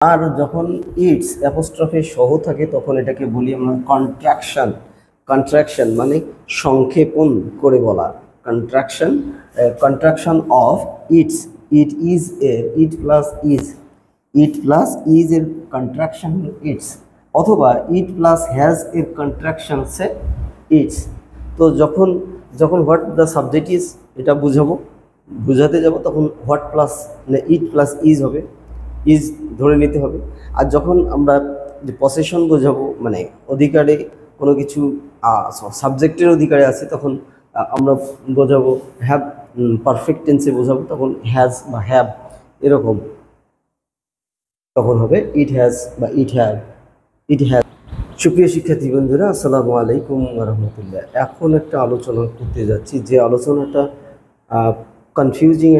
আর যখন ইটস অ্যাপোস্ট্রফে সহ থাকে তখন এটাকে বলি আমরা কন্ট্রাকশন। কন্ট্রাকশন মানে সংক্ষেপণ করে বলা। Contraction, contraction of it's. It is এর it plus is, it plus is এর কন্ট্রাকশন ইটস, অথবা ইট প্লাস হ্যাজ এর কন্ট্রাকশন হচ্ছে ইটস। তো যখন যখন হোয়াট দ্য সাবজেক্ট ইজ এটা বুঝাতে যাব তখন what plus it plus is হবে, ইজ ধরে নিতে হবে। আর যখন আমরা যে পসেশন বোঝাবো মানে অধিকারে কোনো কিছু সাবজেক্টের অধিকারে আছে তখন আমরা বোঝাবো হ্যাভ, পারফেক্ট টেন্সে বোঝাবো তখন হ্যাজ বা হ্যাভ এরকম, তখন হবে ইট হ্যাজ বা ইট হ্যাভ, ইট হ্যাভ। সুপ্রিয় শিক্ষার্থী বন্ধুরা, আসসালামু আলাইকুম রহমতুল্লাহ। এখন একটা আলোচনা করতে যাচ্ছি যে আলোচনাটা কনফিউজিং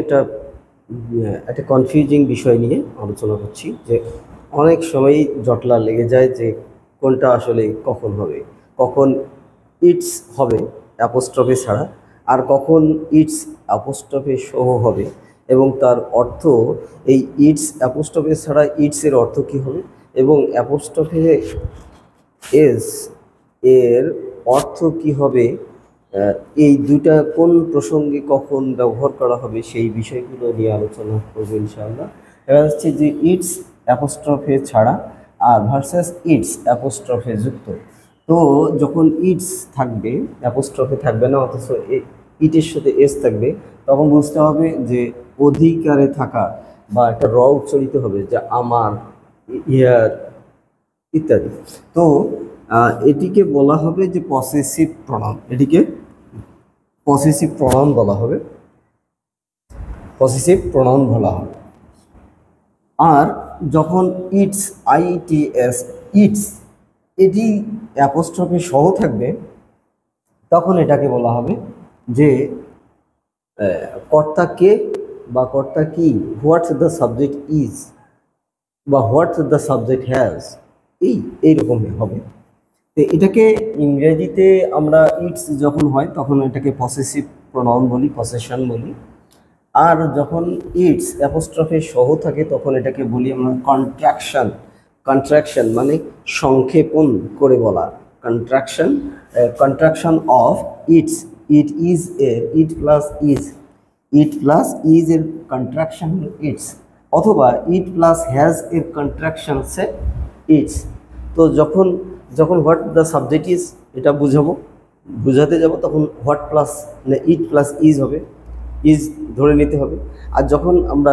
একটা কনফিউজিং বিষয় নিয়ে আলোচনা করছি। যে অনেক সময়ই জটলা লেগে যায় যে কোনটা আসলে কখন হবে, কখন ইটস হবে অ্যাপোস্ট্রফে ছাড়া আর কখন ইটস অ্যাপোস্ট্রফে সহ হবে, এবং তার অর্থ এই ইটস অ্যাপোস্ট্রফে ছাড়া ইটসের অর্থ কী হবে এবং অ্যাপোস্ট্রফে এস এর অর্থ কি হবে, এই দুইটা কোন প্রসঙ্গে কখন ব্যবহার করা হবে সেই বিষয়গুলো নিয়ে আলোচনা করবো ইনশাআল্লাহ। এবার হচ্ছে যে ইটস অ্যাপোস্ট্রফে ছাড়া আর ভার্সাস ইটস অ্যাপোস্ট্রফে যুক্ত। তো যখন ইটস থাকবে অ্যাপোস্ট্রফে থাকবে না অথচ ইটের সাথে এস থাকবে, তখন বুঝতে হবে যে অধিকারে থাকা বা একটা র উচ্চারিত হবে যে আমার, ইয়ার ইত্যাদি। তো এটিকে বলা হবে যে পসেসিভ প্রনাউন, এটিকে পসেসিভ প্রনাউন বলা হবে, পসেসিভ প্রনাউন বলা হবে। আর যখন ইটস আইটিএস ইটস এটি অ্যাপোস্ট্রফে সহ থাকবে তখন এটাকে বলা হবে যে কর্তা কে বা কর্তা কি, হোয়াট দ্য সাবজেক্ট ইজ বা হোয়াট দ্য সাবজেক্ট হ্যাজ, এইরকমই হবে। তো এটাকে ইংরেজিতে আমরা ইটস যখন হয় তখন এটাকে পসেসিভ প্রনাউন বলি, পসেশন বলি। আর যখন ইটস অ্যাপোস্ট্রফে সহ থাকে তখন এটাকে বলি আমরা কন্ট্রাকশন। কন্ট্রাকশন মানে সংক্ষেপণ করে বলা। Contraction, contraction of it's. It is এর it plus is, it plus is এর কন্ট্রাকশন ইটস, অথবা ইট প্লাস হ্যাজ এর কন্ট্রাকশন হচ্ছে ইটস। তো যখন যখন হোয়াট দ্য সাবজেক্ট ইজ এটা বুঝাতে যাব তখন what plus it plus is হবে, ইজ ধরে নিতে হবে। আর যখন আমরা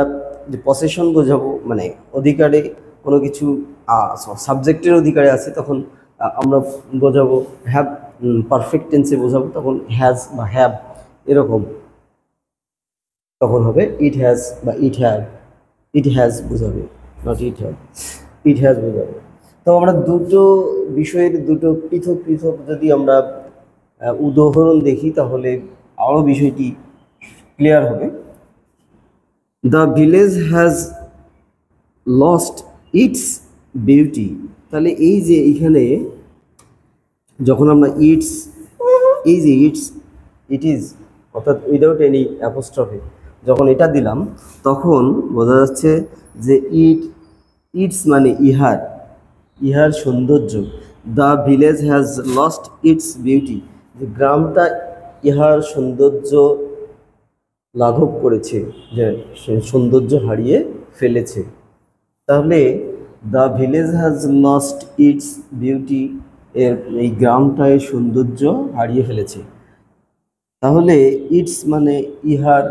যে পসেশন বোঝাবো মানে অধিকারে কোনো কিছু সাবজেক্টের অধিকারে আছে তখন আমরা বোঝাবো হ্যাভ, পারফেক্ট টেন্সে বোঝাবো তখন হ্যাজ বা হ্যাভ এরকম, তখন হবে ইট হ্যাজ বা ইট হ্যাভ, ইট হ্যাজ বোঝাবে, not it have, it has বোঝাবে। তো আমরা দুটো বিষয়ের দুটো পৃথক পৃথক যদি আমরা উদাহরণ দেখি তাহলে আরও বিষয়টি ক্লিয়ার হবে। The village has lost it's beauty. তাহলে এই যে এইখানে যখন আমরা ইটস, এই যে ইটস, ইট ইজ অর্থাৎ উইদাউট এনি অ্যাপোস্ট্রফি যখন এটা দিলাম তখন বোঝা যাচ্ছে যে ইটস মানে ইহার, ইহার সৌন্দর্য। The village has lost it's beauty, যে গ্রামটা ইহার সৌন্দর্য লাঘব করেছে, যে সে সৌন্দর্য হারিয়ে ফেলেছে। তাহলে the village has lost it's beauty, এর এই গ্রামটায় সৌন্দর্য হারিয়ে ফেলেছে। তাহলে ইটস মানে ইহার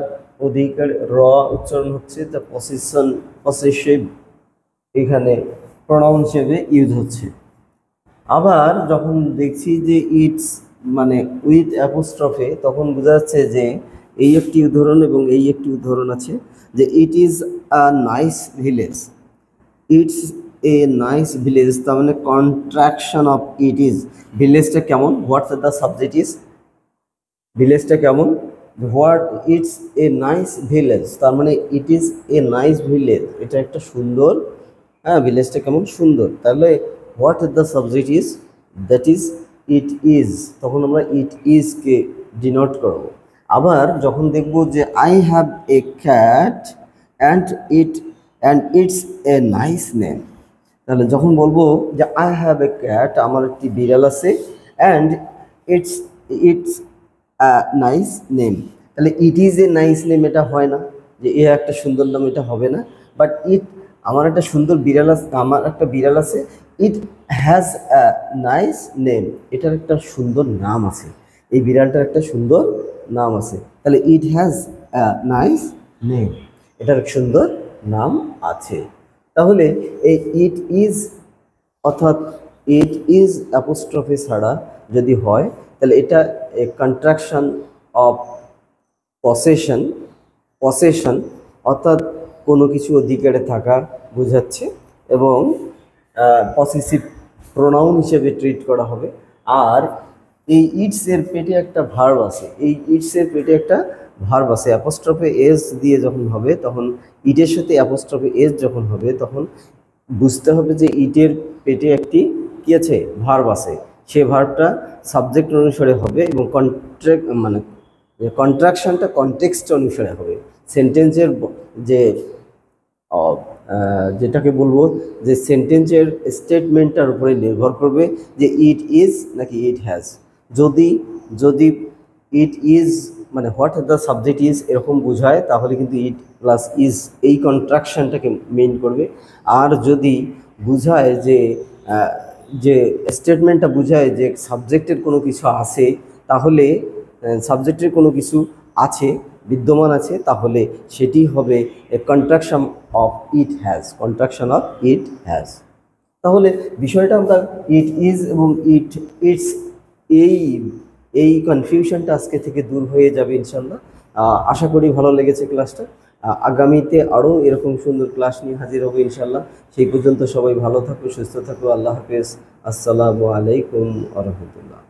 অধিকার, র উচ্চারণ হচ্ছে, দ্য পসেশন, পসেসিভ এখানে প্রনাউন হিসেবে ইউজ হচ্ছে। আবার যখন দেখছি যে ইটস মানে উইথ অ্যাপোস্ট্রফে তখন বোঝা যাচ্ছে যে এই একটি উদাহরণ এবং এই একটি উদাহরণ আছে যে it is a nice village. It's a nice village তার মানে কন্ট্রাকশন অফ ইট ইজ। ভিলেজটা কেমন, হোয়াটস দ্য সাবজেক্ট ইজ, ভিলেজটা কেমন, what it's a nice village তার মানে ইট ইজ এ নাইস ভিলেজ, এটা একটা সুন্দর, হ্যাঁ ভিলেজটা কেমন সুন্দর। তাহলে what the subject is, that is it is, তখন আমরা ইট ইজকে ডিনোট করব। আবার যখন দেখব যে I have a cat and it and it's a nice name. তাহলে যখন বলবো যে আই হ্যাভ এ ক্যাট, আমার একটি বিড়াল আছে, and it's it's nice name, তাহলে it is a nice name এটা হয় না, যে এ একটা সুন্দর নাম, এটা হবে না। বাট আমার একটা সুন্দর বিড়াল আছে, আমার একটা বিড়াল আছে, it has a nice name, এটার একটা সুন্দর নাম আছে, এই বিড়ালটার একটা সুন্দর নাম আছে। তাহলে it has a nice name, এটার সুন্দর নাম আছে। তাহলে এই ইট ইজ অর্থাৎ ইট ইজ অ্যাপোস্ট্রফি ছাড়া যদি হয়, তাহলে এটা এ কন্ট্রাকশন অফ পসেশন, পসেশন অর্থাৎ কোনো কিছু অধিকারে থাকা বোঝাচ্ছে, এবং পসেসিভ প্রোনাউন হিসেবে ট্রিট করা হবে। আর এই ইটস এর পেটে একটা ভার্ব আছে, এই ইটস এর পেটে একটা ভার্ব আছে, অ্যাপোস্ট্রফে এস দিয়ে যখন হবে তখন, ইটের সাথে অ্যাপোস্ট্রফে এস যখন হবে তখন বুঝতে হবে যে ইটের পেটে একটি কি আছে, ভার্ব আছে। সে ভার্বটা সাবজেক্ট অনুসারে হবে এবং মানে কন্ট্রাকশনটা কনটেক্সট অনুসারে হবে। সেন্টেন্সের যে যেটাকে বলবো যে সেন্টেন্সের স্টেটমেন্টটার উপরে নির্ভর করবে যে ইট ইজ নাকি ইট হ্যাজ। যদি যদি ইট ইজ মানে হোয়াট দ্য সাবজেক্ট ইজ এরকম বোঝায়, তাহলে কিন্তু ইট প্লাস ইজ এই কন্ট্রাকশনটাকে মেইন করবে। আর যদি বোঝায় যে যে স্টেটমেন্টটা বোঝায় যে সাবজেক্টের কোনো কিছু আছে, তাহলে সাবজেক্টের কোনো কিছু আছে, বিদ্যমান আছে, তাহলে সেটি হবে a contraction of it has, contraction of it has. তাহলে বিষয়টা আমরা ইট ইজ এবং ইটস এই এই কনফিউশনটা আজকে থেকে দূর হয়ে যাবে ইনশাল্লাহ। আশা করি ভালো লেগেছে ক্লাসটা। আগামীতে আরও এরকম সুন্দর ক্লাস নিয়ে হাজির হবো ইনশাল্লাহ। সেই পর্যন্ত সবাই ভালো থাকো, সুস্থ থাকো। আল্লাহ হাফেজ। আসসালামু আলাইকুম ওয়া রাহমাতুল্লাহ।